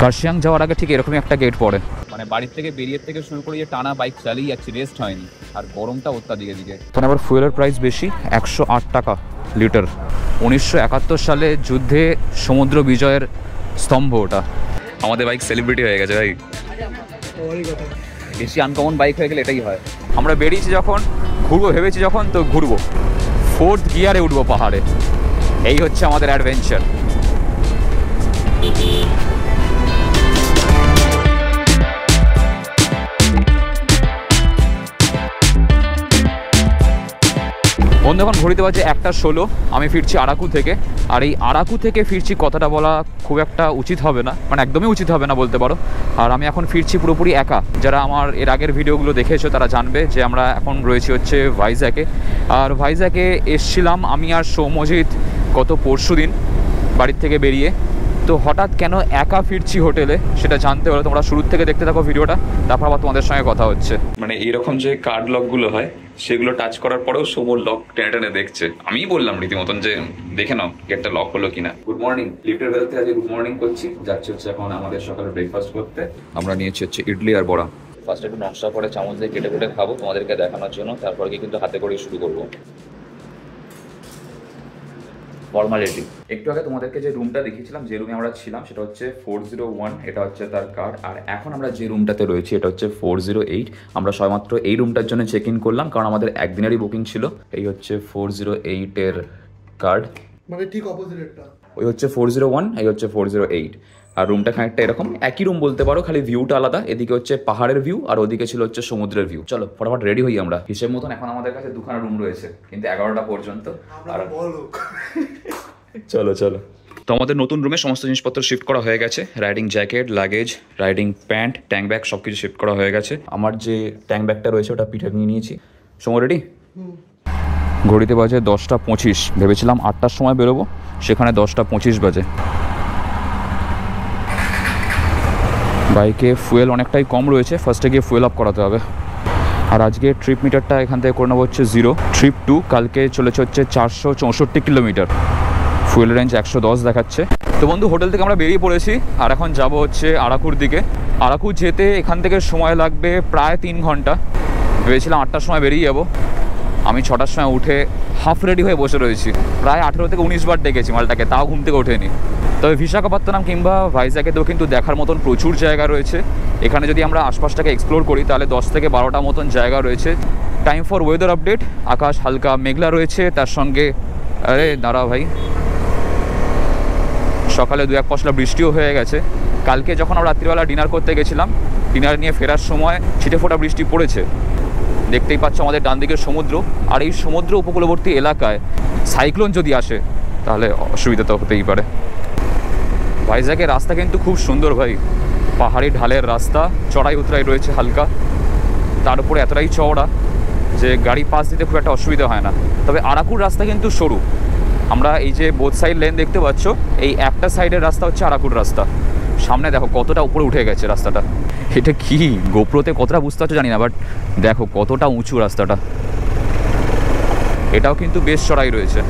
কার্শিয়াং যাওয়ার আগে ঠিক এরকমই একটা গেট পড়ে, মানে বাড়ির থেকে বেরিয়ে থেকে শুরু করে টানা বাইক চালিয়ে যাচ্ছি, রেস্ট হয়নি, আর গরমটা অত্যাধিক এদিকে। তখন আবার ফুয়েলের প্রাইস বেশি, 108 টাকা লিটার। 1971 সালে যুদ্ধে সমুদ্র বিজয়ের স্তম্ভ ওটা। আমাদের বাইক সেলিব্রিটি হয়ে গেছে ভাই, বেশি আনকমন বাইক হয়ে গেলে এটাই হয়। আমরা বেরিয়েছি যখন, ঘুরবো ভেবেছি যখন, তো ঘুরবো, 4th গিয়ারে উঠবো পাহাড়ে, এই হচ্ছে আমাদের অ্যাডভেঞ্চার। বন্ধু এখন ঘড়িতে বাজে 1:16, আমি ফিরছি আরাকু থেকে। আর এই আরাকু থেকে ফিরছি কথাটা বলা খুব একটা উচিত হবে না, মানে একদমই উচিত হবে না বলতে পারো। আর আমি এখন ফিরছি পুরোপুরি একা। যারা আমার এর আগের ভিডিওগুলো দেখেছো তারা জানবে যে আমরা এখন রয়েছি হচ্ছে ভাইজ্যাকে। আর ভাইজ্যাকে এসছিলাম আমি আর সৌম্যজিৎ গত পরশুদিন বাড়ির থেকে বেরিয়ে। তো হঠাৎ কেন একা ফিরছি হোটেলে সেটা জানতে হলে তোমরা শুরু থেকে দেখতে থাকো ভিডিওটা, তারপর আবার তোমাদের সঙ্গে কথা হচ্ছে। মানে এইরকম যে কার্ড লকগুলো হয় সেগুলো টাচ করার পরেও সমুর লক টেনে টেনে দেখছে। আমিই বললাম রীতিমতন যে দেখে নাও গেটটা লক হলো কিনা। গুড মর্নিং, লিফটের বেলতে আজকে গুড মর্নিং করছি। যাচ্ছি হচ্ছে এখন আমাদের সকালে ব্রেকফাস্ট করতে। আমরা নিয়েছি হচ্ছে ইডলি আর বড়া। ফার্স্ট একটু নকশা করে চামচ দিয়ে কেটে কেটে খাবো তোমাদেরকে দেখানোর জন্য, তারপরে কিন্তু হাতে করে শুরু করবো ফর্মালিটি। একটু আগে তোমাদেরকে যে রুমটা দেখিয়েছিলাম, যে রুমে আমরা ছিলাম সেটা হচ্ছে 401, এটা হচ্ছে তার কার্ড। আর এখন আমরা যে রুমটাতে রয়েছি এটা হচ্ছে 408। আমরা সবেমাত্র এই রুমটার জন্য চেক ইন করলাম, কারণ আমাদের একদিনেরই বুকিং ছিল। এই হচ্ছে 408 এর কার্ড, মানে ঠিক অপোজিটটা। ওই হচ্ছে 401, এই হচ্ছে 408। আর রুমটা খানিকটা এরকম একই রুম বলতে পারো, খালি ভিউটা আলাদা। এদিকে হচ্ছে পাহাড়ের ভিউ আর ওদিকে ছিল হচ্ছে সমুদ্রের ভিউ। চলো ফটাফট রেডি হই আমরা। হিসেব মতন এখন আমাদের কাছে দুখানা রুম রয়েছে, কিন্তু 11টা পর্যন্ত। আর চলো চলো। তো আমাদের নতুন রুমে সমস্ত জিনিসপত্র শিফট করা হয়ে গেছে। Riding jacket, luggage, riding pant, tank bag সব কিছু শিফট করা হয়ে গেছে। আমার যে ট্যাঙ্ক ব্যাগটা রয়েছে ওটা পিঠে নিয়ে নিয়েছি। সময় রেডি? ঘড়িতে বাজে 10:25। ভেবেছিলাম 8টার সময় বেরোবো, সেখানে 10:25 বাজে। বাইকে ফুয়েল অনেকটাই কম রয়েছে, ফার্স্টে গিয়ে ফুয়েল আপ করাতে হবে। আর আজকে ট্রিপ মিটারটা এখান থেকে করে নেবো হচ্ছে 0। ট্রিপ 2 কালকে চলেছে হচ্ছে 464 কিলোমিটার, ফুয়েল রেঞ্জ 110 দেখাচ্ছে। তো বন্ধু হোটেল থেকে আমরা বেরিয়ে পড়েছি আর এখন যাব হচ্ছে আরাকুর দিকে। আরাকু যেতে এখান থেকে সময় লাগবে প্রায় 3 ঘন্টা। ভেবেছিলাম 8টার সময় বেরিয়ে যাবো, আমি 6টার সময় উঠে হাফ রেডি হয়ে বসে রয়েছি। প্রায় 18 থেকে 19 বার ডেকেছি মালটাকে, তাও ঘুম থেকে ওঠেনি। তবে বিশাখাপত্তনম কিংবা ভাইজ্যাকেতেও কিন্তু দেখার মতন প্রচুর জায়গা রয়েছে। এখানে যদি আমরা আশপাশটাকে এক্সপ্লোর করি তাহলে 10 থেকে 12টা মতন জায়গা রয়েছে। টাইম ফর ওয়েদার আপডেট, আকাশ হালকা মেঘলা রয়েছে, তার সঙ্গে আরে দাঁড়া ভাই, সকালে 2-1 পশলা বৃষ্টিও হয়ে গেছে। কালকে যখন আমরা রাত্রিবেলা ডিনার করতে গেছিলাম, ডিনার নিয়ে ফেরার সময় ছিটে ফোটা বৃষ্টি পড়েছে। দেখতেই পাচ্ছ আমাদের ডান দিকের সমুদ্র, আর এই সমুদ্র উপকূলবর্তী এলাকায় সাইক্লোন যদি আসে তাহলে অসুবিধা তো হতেই পারে। ভাইজ্যাকের রাস্তা কিন্তু খুব সুন্দর ভাই, পাহাড়ি ঢালের রাস্তা, চড়াই উতরাই রয়েছে হালকা, তার উপরে এতটাই চওড়া যে গাড়ি পাস দিতে খুব একটা অসুবিধা হয় না। তবে আরাকুর রাস্তা কিন্তু সরু। আমরা এই যে বোথ সাইড লেন দেখতে পাচ্ছ, এই একটা সাইডের রাস্তা হচ্ছে আরাকুর রাস্তা। সামনে দেখো কতটা উপরে উঠে গেছে রাস্তাটা। এটা কি গোপ্রোতে কতটা বুঝতে পারছো জানি না, বাট দেখো কতটা উঁচু রাস্তাটা। এটাও কিন্তু বেশ চড়াই রয়েছে,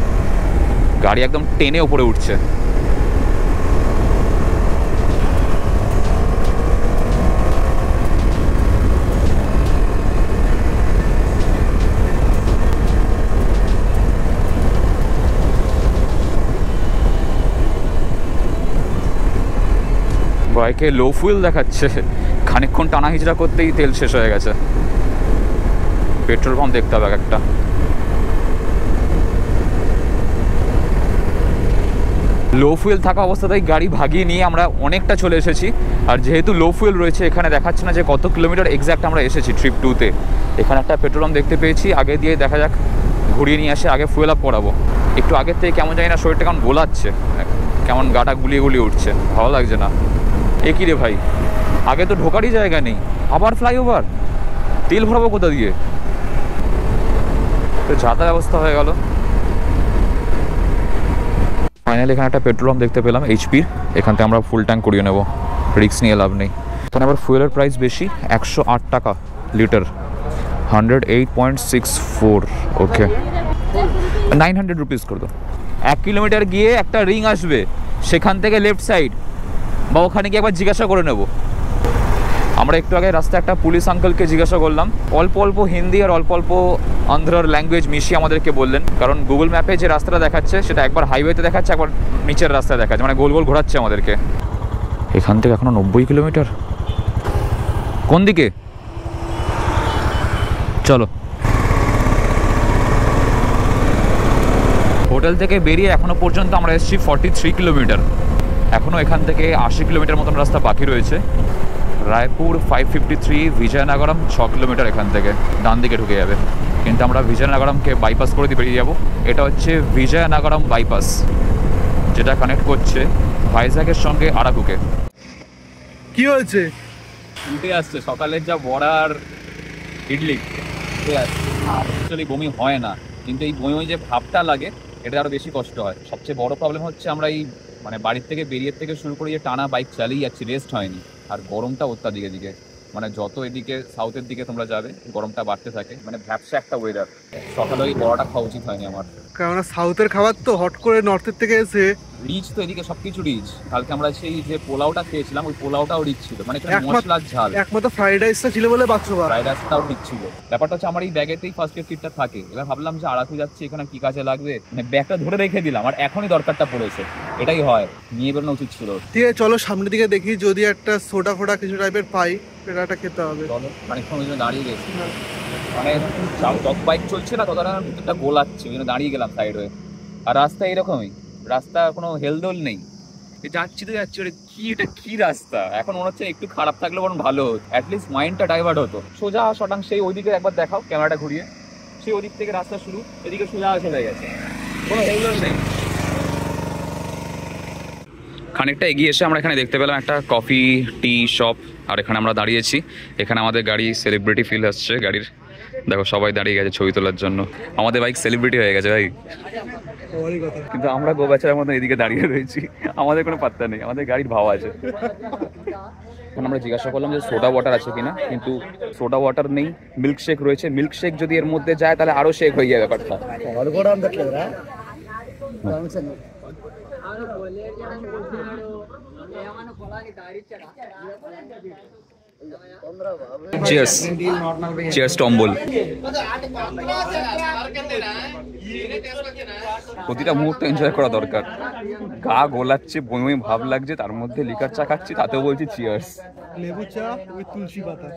গাড়ি একদম টেনে উপরে উঠছে। বাইকে লো ফুয়েল দেখাচ্ছে, খানিকক্ষণ টানা হিজড়া করতেই তেল শেষ হয়ে গেছে। পেট্রোল পাম্প দেখতে হবে একটা। লো ফুয়েল থাকা অবস্থাতেই গাড়ি ভাগিয়ে নিয়ে আমরা অনেকটা চলে এসেছি। আর যেহেতু লো ফুয়েল রয়েছে, এখানে দেখাচ্ছে না যে কত কিলোমিটার এক্স্যাক্ট আমরা এসেছি ট্রিপ 2-তে। এখানে একটা পেট্রোল পাম্প দেখতে পেয়েছি, আগে দিয়ে দেখা যাক, ঘুরিয়ে নিয়ে আসে, আগে ফুয়েল আপ করাবো। একটু আগের থেকে কেমন জানি না শরীরটা কেমন গোলাচ্ছে, কেমন গাটা গুলিয়ে গুলিয়ে উঠছে, ভালো লাগছে না। এ কী রে ভাই, আগে তো ঢোকারই জায়গা নেই, আবার ফ্লাইওভার, তেল ভরাবো কোথা দিয়ে? তো যাতায়াত ব্যবস্থা হয়ে গেল। ফাইনালি এখানে একটা পেট্রোল পাম্প দেখতে পেলাম এইচপির, এখান থেকে আমরা ফুল ট্যাঙ্ক করিয়ে নেবো, রিক্স নিয়ে লাভ নেই। এখানে আবার ফুয়েলের প্রাইস বেশি, 108 টাকা লিটার, 108.64। ওকে 900 রুপিস করে দো। 1 কিলোমিটার গিয়ে একটা রিং আসবে, সেখান থেকে লেফট সাইড বা ওখানে গিয়ে একবার জিজ্ঞাসা করে নেব। আমরা একটু আগে রাস্তায় একটা পুলিশ আঙ্কেলকে জিজ্ঞাসা করলাম, অল্প অল্প হিন্দি আর অল্প অল্প আন্ধ্রার ল্যাঙ্গুয়েজ মিশিয়ে আমাদেরকে বললেন, কারণ গুগল ম্যাপে যে রাস্তাটা দেখাচ্ছে সেটা একবার হাইওয়েতে দেখাচ্ছে, একবার নিচের রাস্তায় দেখাচ্ছে, মানে গোল গোল ঘোরাচ্ছে আমাদেরকে। এখান থেকে এখনো 90 কিলোমিটার। কোন দিকে? চলো। হোটেল থেকে বেরিয়ে এখনো পর্যন্ত আমরা এসেছি 43 কিলোমিটার। এখনও এখান থেকে 80 কিলোমিটার মতন রাস্তা বাকি রয়েছে। রায়পুর 553, বিজয়নগরম 6 কিলোমিটার এখান থেকে ডান দিকে ঢুকে যাবে, কিন্তু আমরা বিজয়নগরমকে বাইপাস করে দিয়ে বেরিয়ে যাবো। এটা হচ্ছে বিজয়নগরম বাইপাস, যেটা কানেক্ট করছে ভাইজ্যাগের সঙ্গে আরাকুকে। কি হয়েছে? উল্টে আসছে, সকালের যা বড়ার ইডলি উল্টে আসছে। অ্যাকচুয়ালি বমি হয় না, কিন্তু এই বমি যে ভাবটা লাগে এটা আরও বেশি কষ্ট হয়। সবচেয়ে বড় প্রবলেম হচ্ছে আমরা এই মানে বাড়ির থেকে বেরিয়ে থেকে শুরু করে যে টানা বাইক চালিয়ে যাচ্ছি, রেস্ট হয়নি। আর গরমটা অত্যাধিক এদিকে, মানে যত এদিকে সাউথের দিকে তোমরা যাবে গরমটা বাড়তে থাকে, মানে ভ্যাপসা একটা ওয়েদার। সকালে ওই বড়াটা খাওয়া উচিত হয়নি আমার, কারণ সাউথের খাবার তো হট করে নর্থের থেকে এসে রিচ তো এদিকে সবকিছু রিচ। কালকে আমরা সেই যে পোলাওটা খেয়েছিলাম ওই পোলাওটাও রিচ ছিল, মানে মশলার ঝাল। একমাত্র ফ্রাইড রাইসটা ছিল বলে বাচ্চা ফ্রাইড রাইসটাও ঠিক ছিল। ব্যাপারটা হচ্ছে আমার এই ব্যাগেতেই ফার্স্ট এড কিটটা থাকে। এবার ভাবলাম যে আরাকু যাচ্ছি, এখানে কি কাজে লাগবে, মানে ব্যাগটা ধরে রেখে দিলাম, আর এখনই দরকারটা পড়েছে। এটাই হয়, নিয়ে বেরোনো উচিত ছিল। ঠিক আছে চলো সামনের দিকে দেখি, যদি একটা সোডা ফোডা কিছু টাইপের পাই সেটা খেতে হবে। চলো, খানিকক্ষণ ওই জন্য দাঁড়িয়ে গেছি, মানে যত বাইক চলছে না ততটা ভিতরটা গোলাচ্ছে, ওই জন্য দাঁড়িয়ে গেলাম সাইড হয়ে। আর রাস্তা এরকমই, রাস্তা কোনো হেলদোল নেই, যাচ্ছি তো যাচ্ছি, ওটা কি, এটা কি রাস্তা। এখন মনে হচ্ছে একটু খারাপ থাকলে বরং ভালো হতো, অ্যাটলিস্ট মাইন্ডটা ডাইভার্ট হতো। সোজা শটাং সেই ওইদিকে একবার দেখাও, ক্যামেরাটা ঘুরিয়ে, সেই ওদিক থেকে রাস্তা শুরু, এদিকে সোজা চলে গেছে, কোনো হেলদোল নেই। খানিকটা এগিয়ে এসে আমরা এখানে দেখতে পেলাম একটা কফি টি শপ, আর এখানে আমরা দাঁড়িয়েছি। এখানে আমাদের গাড়ি সেলিব্রিটি ফিল আসছে গাড়ির, দেখো সবাই দাঁড়িয়ে গেছে ছবি তোলার জন্য। আমাদের বাইক সেলিব্রিটি হয়ে গেছে ভাই, কিন্তু আমরা গোবাচারের মতো এদিকে দাঁড়িয়ে রয়েছি, আমাদের কোনো পাত্তা নেই, আমাদের গাড়ির ভাও আছে। এখন আমরা জিজ্ঞাসা করলাম যে সোডা ওয়াটার আছে কিনা, কিন্তু সোডা ওয়াটার নেই, মিল্কশেক রয়েছে। মিল্কশেক যদি এর মধ্যে যায় তাহলে আরো শেক হয়ে যায় ব্যাপারটা। Cheers, cheers tumble. প্রতিটা মুহূর্তে এনজয় করা দরকার। গা গোলাচ্ছে, বমি ভাব লাগছে, তার মধ্যে লিকার চা খাচ্ছি, তাতেও বলছি চিয়ার্স। লেবু চা ওই তুলসী পাতা,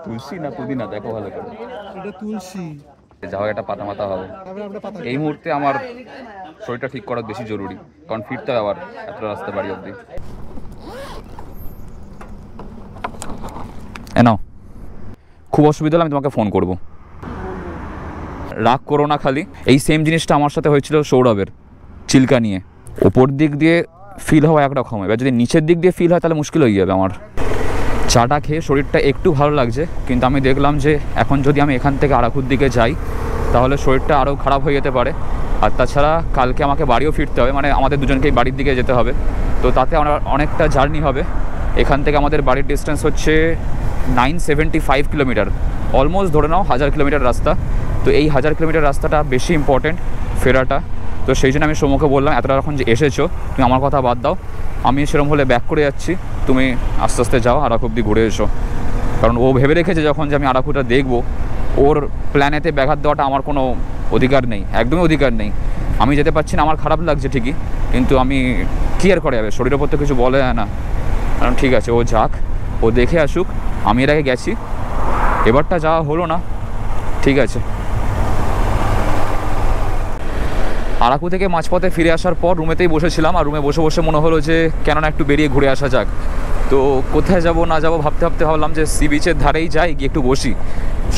তুলসী না পুদিনা দেখো ভালো করে, এটা তুলসী, যাও একটা পাতা মাতা হবে। এই মুহূর্তে আমার শরীরটা ঠিক করা বেশি জরুরি, কারণ ফিরতে হবে আবার এত রাস্তা বাড়ি অব্দি। নাও, খুব অসুবিধা হলে আমি তোমাকে ফোন করব, রাগ করো না খালি। এই সেম জিনিসটা আমার সাথে হয়েছিল সৌরভের চিল্কা নিয়ে। ওপর দিক দিয়ে ফিল হওয়া একরকম, এবার যদি নিচের দিক দিয়ে ফিল হয় তাহলে মুশকিল হয়ে যাবে আমার। চাটা খেয়ে শরীরটা একটু ভালো লাগছে, কিন্তু আমি দেখলাম যে এখন যদি আমি এখান থেকে আরাকুর দিকে যাই তাহলে শরীরটা আরও খারাপ হয়ে যেতে পারে। আর তাছাড়া কালকে আমাকে বাড়িও ফিরতে হবে, মানে আমাদের দুজনকেই বাড়ির দিকে যেতে হবে, তো তাতে আমার অনেকটা জার্নি হবে। এখান থেকে আমাদের বাড়ির ডিস্টেন্স হচ্ছে 975 কিলোমিটার, অলমোস্ট ধরে নাও 1000 কিলোমিটার রাস্তা। তো এই 1000 কিলোমিটার রাস্তাটা বেশি ইম্পর্টেন্ট ফেরাটা। তো সেই জন্য আমি সৌম্যকে বললাম এতটা যখন যে এসেছো তুমি আমার কথা বাদ দাও, আমি সেরকম হলে ব্যাক করে যাচ্ছি, তুমি আস্তে আস্তে যাও আরাকু অব্দি ঘুরে এসো। কারণ ও ভেবে রেখেছে যখন যে আমি আরাকুটা দেখবো, ওর প্ল্যানেতে ব্যাঘাত দেওয়াটা আমার কোনো অধিকার নেই, একদমই অধিকার নেই। আমি যেতে পারছি না, আমার খারাপ লাগছে ঠিকই, কিন্তু আমি কি আর করে যাবে, শরীরের উপর তো কিছু বলে না। কারণ ঠিক আছে, ও যাক, ও দেখে আসুক, আমি এর আগে গেছি, এবারটা যাওয়া হলো না, ঠিক আছে। আরাকু থেকে মাঝপথে ফিরে আসার পর রুমেতেই বসেছিলাম, আর রুমে বসে বসে মনে হলো যে কেননা একটু বেরিয়ে ঘুরে আসা যাক। তো কোথায় যাব না যাব ভাবতে ভাবতে ভাবলাম যে সি বিচের ধারেই যাই, গিয়ে একটু বসি।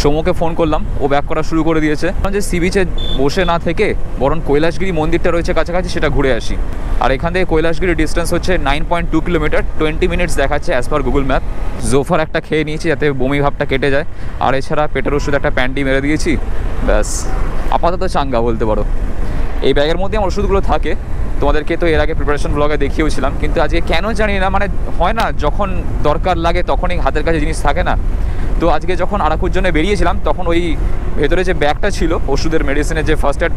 সৌম্যকে ফোন করলাম, ও ব্যাক করা শুরু করে দিয়েছে, যে সি বিচে বসে না থেকে বরং কৈলাসগিরি মন্দিরটা রয়েছে কাছাকাছি, সেটা ঘুরে আসি। আর এখান থেকে কৈলাসগিরি ডিস্টেন্স হচ্ছে 9.2 কিলোমিটার, 20 মিনিটস দেখাচ্ছে as per Google map. Zofer একটা খেয়ে নিয়েছি যাতে বমি ভাবটা কেটে যায়, আর এছাড়া পেটের ওষুধ একটা প্যান্টি মেরে দিয়েছি, ব্যাস আপাতত চাঙ্গা বলতে পারো। এই ব্যাগের মধ্যে আমার ওষুধগুলো থাকে, তোমাদেরকে তো এর আগে প্রিপারেশন ব্লগে দেখিয়েছিলাম, কিন্তু আজকে কেন জানি না, মানে হয় না যখন দরকার লাগে তখনই হাতের কাছে জিনিস থাকে না। তো আজকে যখন আরাকুর জন্য বেরিয়েছিলাম তখন ওই ভেতরে যে ব্যাগটা ছিল ওষুধের মেডিসিনের যে ফার্স্ট এড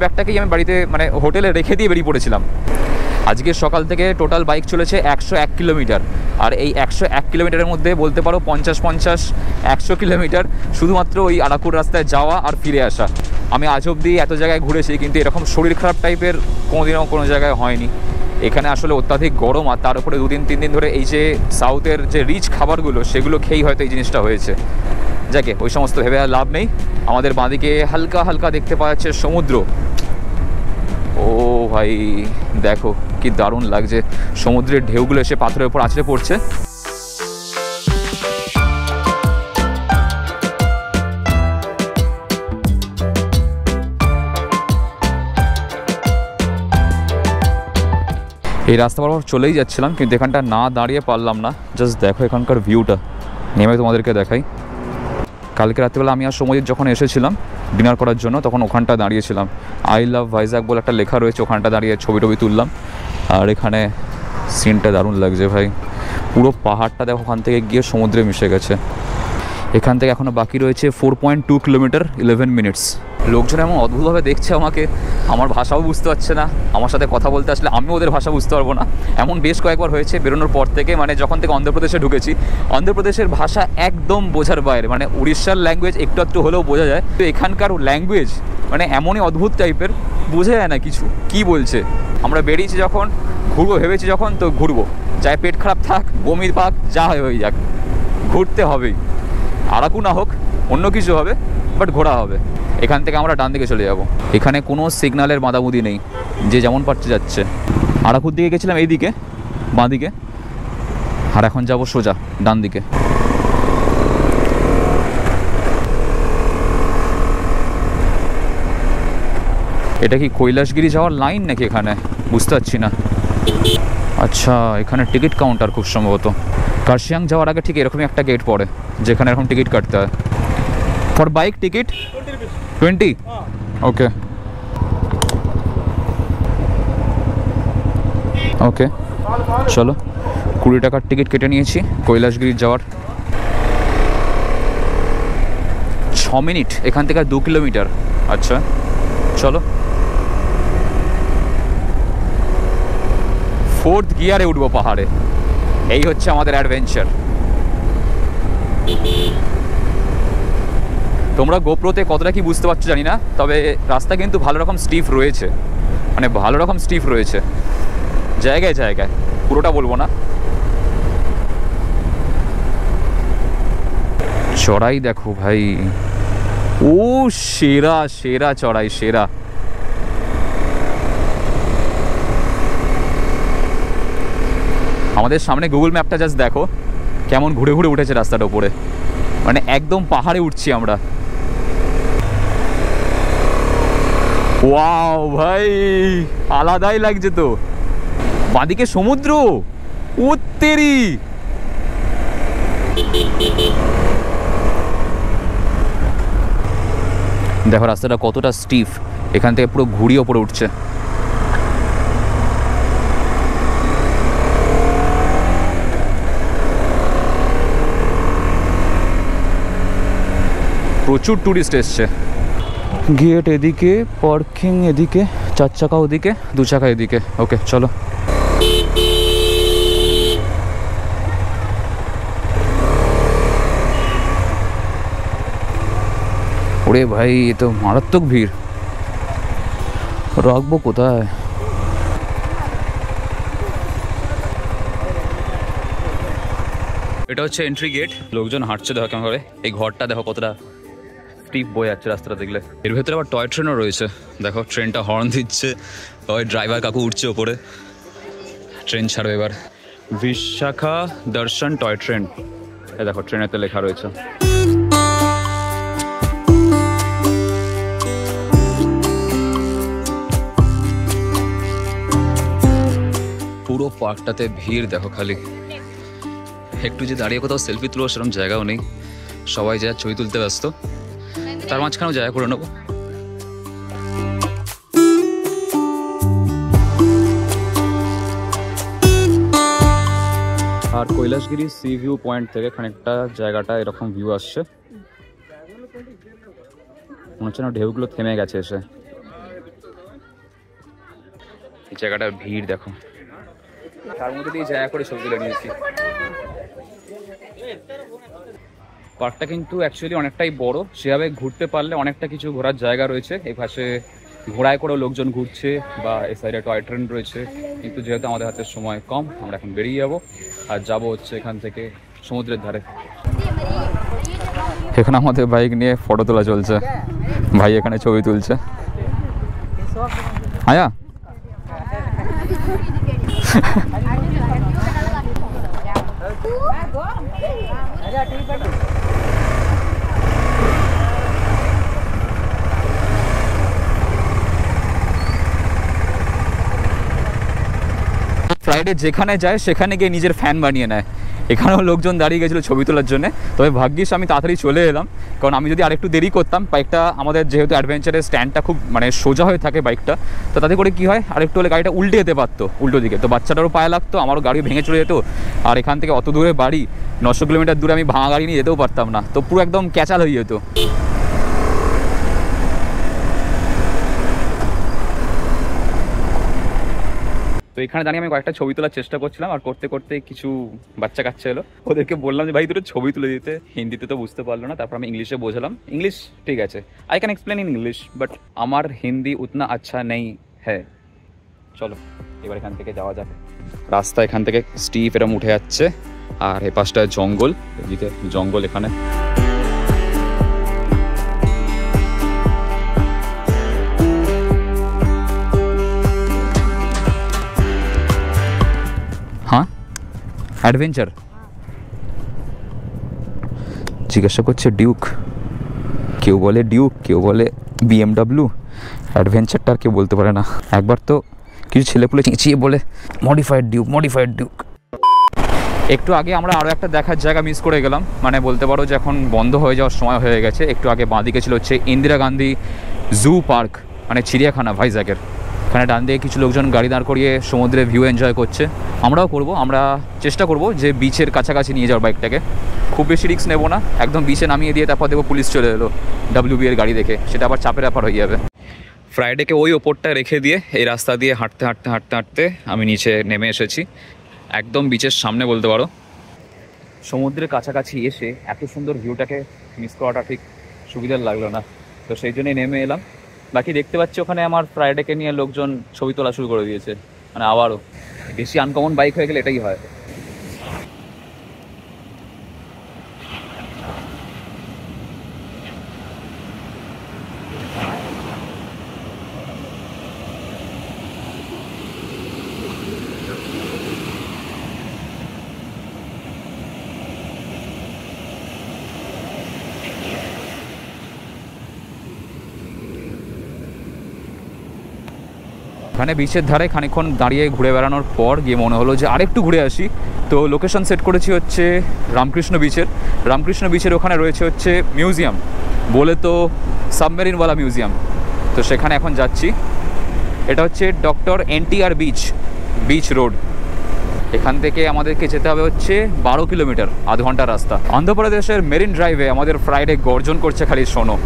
ব্যাগটাকেই আমি বাড়িতে মানে হোটেলে রেখে দিয়ে বেরিয়ে পড়েছিলাম। আজকে সকাল থেকে টোটাল বাইক চলেছে 101 কিলোমিটার, আর এই 101 কিলোমিটারের মধ্যে বলতে পারো 50-100 কিলোমিটার শুধুমাত্র ওই আরাকুর রাস্তায় যাওয়া আর ফিরে আসা। আমি আজ অবধি এত জায়গায় ঘুরেছি, কিন্তু এরকম শরীর খারাপ টাইপের কোনোদিনও কোনো জায়গায় হয়নি। এখানে আসলে অত্যাধিক গরম, আর তার উপরে 2-3 দিন ধরে এই যে সাউথের যে রিচ খাবারগুলো সেগুলো খেয়েই হয়তো এই জিনিসটা হয়েছে। যাকে ওই সমস্ত ভেবে আর লাভ নেই। আমাদের বাঁদিকে হালকা হালকা দেখতে পাওয়া যাচ্ছে সমুদ্র। ও ভাই দেখো কি দারুণ লাগছে, সমুদ্রের ঢেউগুলো এসে পাথরের উপর আছড়ে পড়ছে। এই রাস্তা বরাবর চলেই যাচ্ছিলাম, কিন্তু এখানটা না দাঁড়িয়ে পারলাম না। জাস্ট দেখো এখানকার ভিউটা, নেমে তোমাদেরকে দেখাই। কালকে রাত্রিবেলা আমি আর সমুদ্র যখন এসেছিলাম ডিনার করার জন্য, তখন ওখানটা দাঁড়িয়েছিলাম। আই লাভ ভাইজাগ বলে একটা লেখা রয়েছে, ওখানটা দাঁড়িয়ে ছবি টবি তুললাম। আর এখানে সিনটা দারুণ লাগছে ভাই, পুরো পাহাড়টা দেখো ওখান থেকে গিয়ে সমুদ্রে মিশে গেছে। এখান থেকে এখনও বাকি রয়েছে 4.2 কিলোমিটার 11 মিনিটস। লোকজন এমন অদ্ভুতভাবে দেখছে আমাকে, আমার ভাষাও বুঝতে পারছে না। আমার সাথে কথা বলতে আসলে আমিও ওদের ভাষা বুঝতে পারবো না, এমন বেশ কয়েকবার হয়েছে বেরোনোর পর থেকে। মানে যখন থেকে অন্ধ্রপ্রদেশে ঢুকেছি, অন্ধ্রপ্রদেশের ভাষা একদম বোঝার বাইরে। মানে উড়িষ্যার ল্যাঙ্গুয়েজ একটু একটু হলেও বোঝা যায়, তো এখানকার ল্যাঙ্গুয়েজ মানে এমনই অদ্ভুত টাইপের, বোঝা যায় না কিছু কী বলছে। আমরা বেরিয়েছি যখন, ঘুরবো ভেবেছি যখন, তো ঘুরবো, চাই পেট খারাপ থাক, বমি পাক, যা হয়ে যাক, ঘুরতে হবেই। আরাকু না হোক, অন্য কিছু হবে, বাট ঘোরা হবে। এখান থেকে আমরা ডান দিকে চলে যাব। এখানে কোনো সিগন্যালের বাঁধাবুদি নেই, যে যেমন পারছে যাচ্ছে। আরাকুর দিকে গেছিলাম এইদিকে বাঁ দিকে, আর এখন যাব সোজা ডান দিকে। এটা কি কৈলাসগিরি যাওয়ার লাইন নাকি এখানে, বুঝতে পারছি না। আচ্ছা, এখানে টিকিট কাউন্টার খুব সম্ভবত। কার্শিয়াং যাওয়ার আগে ঠিক এরকমই একটা গেট পড়ে, যেখানে এরকম টিকিট কাটতে হয়। For bike ticket 20? ওকে ওকে, চলো 20 টাকার টিকিট কেটে নিয়েছি কৈলাসগিরি যাওয়ার। 6 মিনিট এখান থেকে 2 কিলোমিটার। আচ্ছা চলো, 4th গিয়ারে উঠবো পাহাড়ে। এই হচ্ছে আমাদের অ্যাডভেঞ্চার। তোমরা গোপ্রোতে কতটা কি বুঝতে পারছো জানি না, তবে রাস্তা কিন্তু ভালো রকম স্টিফ রয়েছে, মানে ভালো রকম স্টিফ রয়েছে জায়গায় জায়গায়, পুরোটা বলবো না। চড়াই দেখো ভাই, ও সেরা সেরা চড়াই, সেরা। আমাদের সামনে গুগল ম্যাপটা জাস্ট দেখো কেমন ঘুরে ঘুরে উঠেছে রাস্তাটা উপরে, মানে একদম পাহাড়ে উঠছি আমরা। ওয়াও ভাই, আলাদাই লাগছে তো। বাঁদিকে সমুদ্র, ও তেরি। দেখো রাস্তাটা কতটা স্টিফ, এখান থেকে পুরো ঘুরিয়ে ওপরে উঠছে। প্রচুর টুরিস্ট এসছে। গেট এদিকে, পার্কিং এদিকে, 4 চাকা ওদিকে, 2 চাকা এদিকে। ওকে চলো। ওরে ভাই, এ তো মারাত্মক ভিড়, রাখবো কোথায়? এটা হচ্ছে এন্ট্রি গেট। লোকজন হাঁটছে দেখো কেমন করে। এই ঘরটা দেখো কতটা স্টিপ বয়ে যাচ্ছে রাস্তাটা দেখলে। এর ভেতরে আবার টয় ট্রেনও রয়েছে, দেখো ট্রেনটা হর্ন দিচ্ছে, ওই ড্রাইভার কাকু উঠছে ওপরে। ট্রেন ছাড়বে এবার। বিশাখা দর্শন টয় ট্রেন, এই দেখো ট্রেনেতে লেখা রয়েছে। পুরো পার্কটাতে ভিড় দেখো খালি। একটু যে দাঁড়িয়ে কোথাও সেলফি তুলো সেরকম জায়গাও নেই, সবাই যা ছবি তুলতে ব্যস্ত। তার মাঝখানেও জায়গা করে নেবো। আর কৈলাসগিরি সি ভিউ পয়েন্ট থেকে খানিকটা জায়গাটা এরকম ভিউ আসছে, মনে হচ্ছে না ঢেউগুলো থেমে গেছে এসে। এই জায়গাটার ভিড় দেখো, তার মধ্যে দিয়ে জায়গা করে ছবি তুলে নিয়েছি। পার্কটা কিন্তু অ্যাকচুয়ালি অনেকটাই বড়, সেভাবে ঘুরতে পারলে অনেকটা কিছু ঘোরার জায়গা রয়েছে। এই পাশে ঘোড়ায় করেও লোকজন ঘুরছে বা এই সাইডে টয় ট্রেন রয়েছে, কিন্তু যেহেতু আমাদের হাতে সময় কম আমরা এখন বেরিয়ে যাব আর যাব হচ্ছে এখান থেকে সমুদ্রের ধারে। এখানে আমাদের বাইক নিয়ে ফটো তোলা চলছে, ভাই এখানে ছবি তুলছে। আয়া ফ্রাইডে যেখানে যায় সেখানে গিয়ে নিজের ফ্যান বানিয়ে নেয়। এখানেও লোকজন দাঁড়িয়ে গেছিলো ছবি তোলার জন্য, তবে ভাগ্যিস আমি তাড়াতাড়ি চলে এলাম, কারণ আমি যদি আরেকটু দেরি করতাম, বাইকটা আমাদের যেহেতু অ্যাডভেঞ্চারের স্ট্যান্ডটা খুব মানে সোজা হয়ে থাকে বাইকটা, তো তাতে করে কী হয় আরেকটু হলে গাড়িটা উল্টে যেতে পারতো উল্টো দিকে, তো বাচ্চাটারও পায়ে লাগতো, আমারও গাড়ি ভেঙে চলে যেত। আর এখান থেকে অত দূরে বাড়ি, 900 কিলোমিটার দূরে আমি ভাঙা গাড়ি নিয়ে যেতেও পারতাম না, তো পুরো একদম ক্যাচাল হয়ে যেত। তো এখানে দাঁড়িয়ে আমি কয়েকটা ছবি তোলার চেষ্টা করছিলাম, আর করতে করতে কিছু বাচ্চা কাচ্চা এলো, ওদেরকে বললাম যে ভাই দুটো ছবি তুলে দিতে। হিন্দিতে তো বুঝতে পারলো না, তারপর আমি ইংলিশে বোঝালাম। ইংলিশ ঠিক আছে, I can explain in English, but আমার হিন্দি উতনা আচ্ছা নেই হ্যাঁ। চলো এবার এখান থেকে যাওয়া যাক। রাস্তা এখান থেকে স্টিপ এরম উঠে যাচ্ছে, আর এ পাশটায় জঙ্গল, এদিকে জঙ্গল এখানে। হ্যাঁ অ্যাডভেঞ্চার জিজ্ঞাসা করছে, ডিউক কেউ বলে, ডিউক কেউ বলে BMW, অ্যাডভেঞ্চারটা আর কেউ বলতে পারে না। একবার তো কিছু ছেলেপুলে চেঁচিয়ে বলে মডিফাইড ডিউক, মডিফাইড ডিউক। একটু আগে আমরা আরও একটা দেখার জায়গা মিস করে গেলাম, মানে বলতে পারো যে এখন বন্ধ হয়ে যাওয়ার সময় হয়ে গেছে। একটু আগে বাঁদিকে ছিল হচ্ছে ইন্দিরা গান্ধী জু পার্ক, মানে চিড়িয়াখানা ভাইজ্যাগের। এখানে ডান দিকে কিছু লোকজন গাড়ি দাঁড় করিয়ে সমুদ্রে ভিউ এনজয় করছে, আমরাও করব। আমরা চেষ্টা করব যে বিচের কাছাকাছি নিয়ে যাওয়ার বাইকটাকে, খুব বেশি রিস্ক নেব না, একদম বিচে নামিয়ে দিয়ে তারপর দেবো পুলিশ চলে এলো WB এর গাড়ি দেখে, সেটা আবার চাপের ব্যাপার হয়ে যাবে। ফ্রাইডেকে ওই ওপরটা রেখে দিয়ে এই রাস্তা দিয়ে হাঁটতে হাঁটতে হাঁটতে হাঁটতে আমি নিচে নেমে এসেছি, একদম বিচের সামনে বলতে পারো। সমুদ্রের কাছাকাছি এসে এত সুন্দর ভিউটাকে মিস করাটা ঠিক সুবিধার লাগলো না, তো সেই জন্যই নেমে এলাম। বাকি দেখতে পাচ্ছি ওখানে আমার ফ্রাইডেকে নিয়ে লোকজন ছবি তোলা শুরু করে দিয়েছে, মানে আবারও বেশি আনকমন বাইক হয়ে গেলে এটাই হয়। ওখানে বিচের ধারে খানিকক্ষণ দাঁড়িয়ে ঘুরে বেড়ানোর পর গিয়ে মনে হলো যে আরেকটু ঘুরে আসি, তো লোকেশন সেট করেছি হচ্ছে রামকৃষ্ণ বিচের। রামকৃষ্ণ বিচের ওখানে রয়েছে হচ্ছে মিউজিয়াম, বলে তো সাবমেরিনওয়ালা মিউজিয়াম, তো সেখানে এখন যাচ্ছি। এটা হচ্ছে ডক্টর NTR বিচ রোড। এখান থেকে আমাদেরকে যেতে হবে হচ্ছে 12 কিলোমিটার, আধ ঘন্টার রাস্তা। অন্ধ্রপ্রদেশের মেরিন ড্রাইভে আমাদের ফ্রাইডে গর্জন করছে খালি শোনো।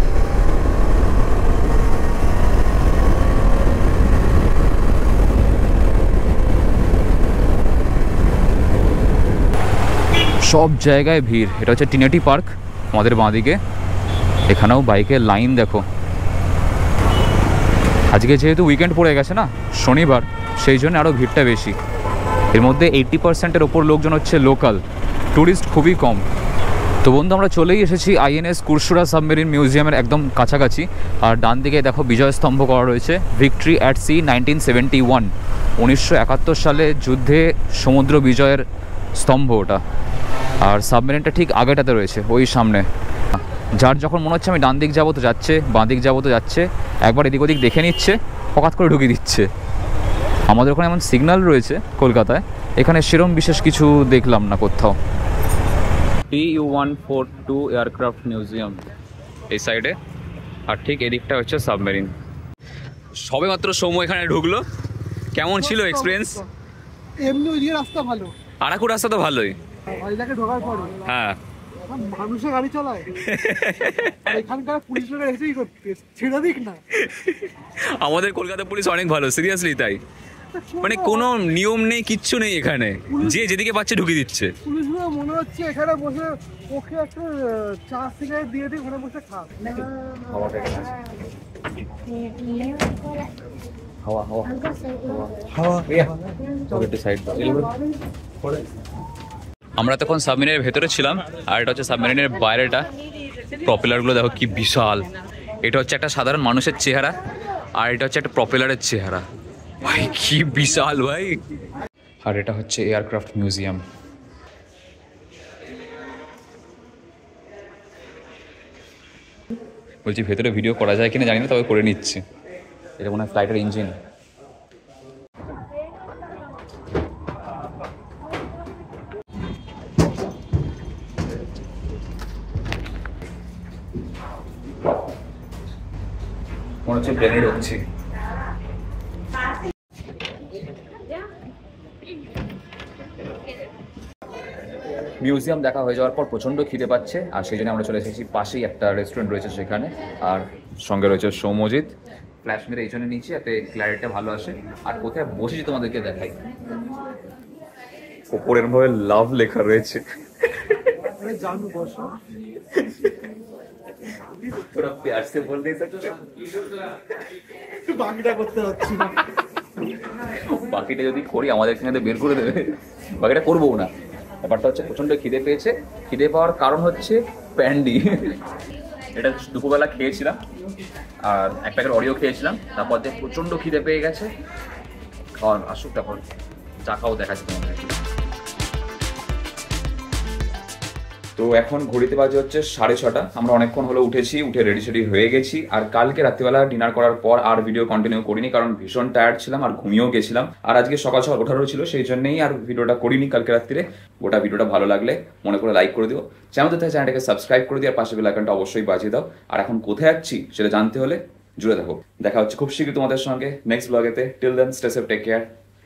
সব জায়গায় ভিড়। এটা হচ্ছে টিনেটি পার্ক আমাদের বাঁদিকে, এখানেও বাইকের লাইন দেখো। আজকে যেহেতু উইকেন্ড পড়ে গেছে না, শনিবার, সেই জন্য আরও ভিড়টা বেশি। এর মধ্যে 80%-এর ওপর লোকজন হচ্ছে লোকাল, ট্যুরিস্ট খুবই কম। তো বন্ধু আমরা চলেই এসেছি INS কুরশুরা সাবমেরিন মিউজিয়ামের একদম কাছাকাছি। আর ডান দিকে দেখো বিজয় স্তম্ভ করা রয়েছে, ভিক্টরি অ্যাট সি 1971, 1971 সালে যুদ্ধে সমুদ্র বিজয়ের স্তম্ভ ওটা। আর সাবমেরিনটা ঠিক আগেটাতে রয়েছে ওই সামনে। যার যখন মনে হচ্ছে আমি ডান দিক যাবো তো যাচ্ছে, বাঁ দিক যাবো তো যাচ্ছে, একবার এদিক ওদিক দেখে নিচ্ছে, হঠাৎ করে ঢুকিয়ে দিচ্ছে। আমাদের ওখানে এমন সিগন্যাল রয়েছে কলকাতায়, এখানে সেরম বিশেষ কিছু দেখলাম না কোথাও। TU-142 এয়ারক্রাফট মিউজিয়াম এই সাইডে, আর ঠিক এদিকটা হচ্ছে সাবমেরিন। সবে মাত্র সৌম্য এখানে ঢুকলো, কেমন ছিল এক্সপিরিয়েন্স? এমনি ওই রাস্তা ভালো, আরাকুর রাস্তা তো ভালোই। ঢোকার পর হ্যাঁ মানুষের গাড়ি চালায়, এখানকার পুলিশরা এসেই করতে ছেড়ে দিক না। আমাদের কলকাতা পুলিশ অনেক ভালো, সিরিয়াসলি তাই। মানে কোনো নিয়ম নেই, কিচ্ছু নেই এখানে, যে যেদিকে পাচ্ছে ঢুকিয়ে দিচ্ছে। পুলিশগুলো মনে হচ্ছে এখানে বসে ওকে একটা চা সিগারেট দিয়ে দিয়ে ঘরে বসে খা। হাওয়া হাওয়া হাওয়া আমরা তখন সাবমেরিনের ভেতরে ছিলাম, আর এটা হচ্ছে সাবমেরিনের বাইরেটা। প্রপেলারগুলো দেখো কি বিশাল। এটা হচ্ছে একটা সাধারণ মানুষের চেহারা, আর এটা হচ্ছে একটা প্রপেলারের চেহারা। ভাই কি বিশাল ভাই। আর এটা হচ্ছে এয়ারক্রাফট মিউজিয়াম। বলছি ভেতরে ভিডিও করা যায় কিনা জানি না, তবে করে নিচ্ছি। এটা মনে হয় ফ্লাইটের ইঞ্জিন। মনে হচ্ছে প্লেনে ঢুকছি। মিউজিয়াম দেখা হয়ে যাওয়ার পর প্রচণ্ড খিদে পাচ্ছে, আর সেই জন্য আমরা চলে এসেছি পাশেই একটা রেস্টুরেন্ট রয়েছে সেখানে, আর সঙ্গে রয়েছে সৌম্যজিৎ। ফ্ল্যাশ মেরে এই জন্য নিচ্ছি যাতে ক্ল্যারিটিটা ভালো আসে। আর কোথায় বসেছি তোমাদেরকে দেখাই। ওপরের ভাবে লাভ লেখা রয়েছে। জানু বসো, তোরা প্যার সে বল দে সকতে। বাকিটা করতে হচ্ছে না। বাকিটা যদি করি আমাদের এখানে বের করে দেবে, বাকিটা করবো না। ব্যাপারটা হচ্ছে প্রচণ্ড খিদে পেয়েছে। খিদে পাওয়ার কারণ হচ্ছে প্যান্ডি। এটা দুপুরবেলা খেয়েছিলাম, আর এক প্যাকেট অরিও খেয়েছিলাম। তারপর দিয়ে প্রচণ্ড খিদে পেয়ে গেছে। খাওয়ান আসুক, তারপর চা খাও দেখাচ্ছি তোমাদের। তো এখন ঘড়িতে বাজে হচ্ছে 6:30। আমরা অনেকক্ষণ হলো উঠেছি, উঠে রেডি সেডি হয়ে গেছি। আর কালকে রাত্রিবেলা ডিনার করার পর আর ভিডিও কন্টিনিউ করিনি, কারণ ভীষণ টায়ার্ড ছিলাম আর ঘুমিয়েও গেছিলাম। আর আজকে সকাল সকাল ওঠারও ছিল, সেই জন্যই আর ভিডিওটা করিনি কালকে রাত্রিরে। গোটা ভিডিওটা ভালো লাগলে মনে করে লাইক করে দিও, চ্যানেলটাকে সাবস্ক্রাইব করে দিও, আর পাশে বেল আইকনটা অবশ্যই বাজিয়ে দাও। আর এখন কোথায় যাচ্ছি সেটা জানতে হলে জুড়ে দেখো। দেখা হচ্ছে খুব শীঘ্রই তোমাদের সঙ্গে নেক্সট ব্লগেতে। Till then stay safe, take care,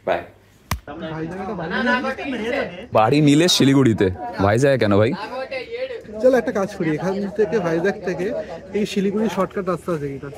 bye. বাড়ি নিলে শিলিগুড়িতে, ভাইজাগ কেন ভাই? চলো একটা কাজ করি, এখান থেকে ভাইজ্যাগ থেকে এই শিলিগুড়ি শর্টকাট রাস্তা আছে এটা।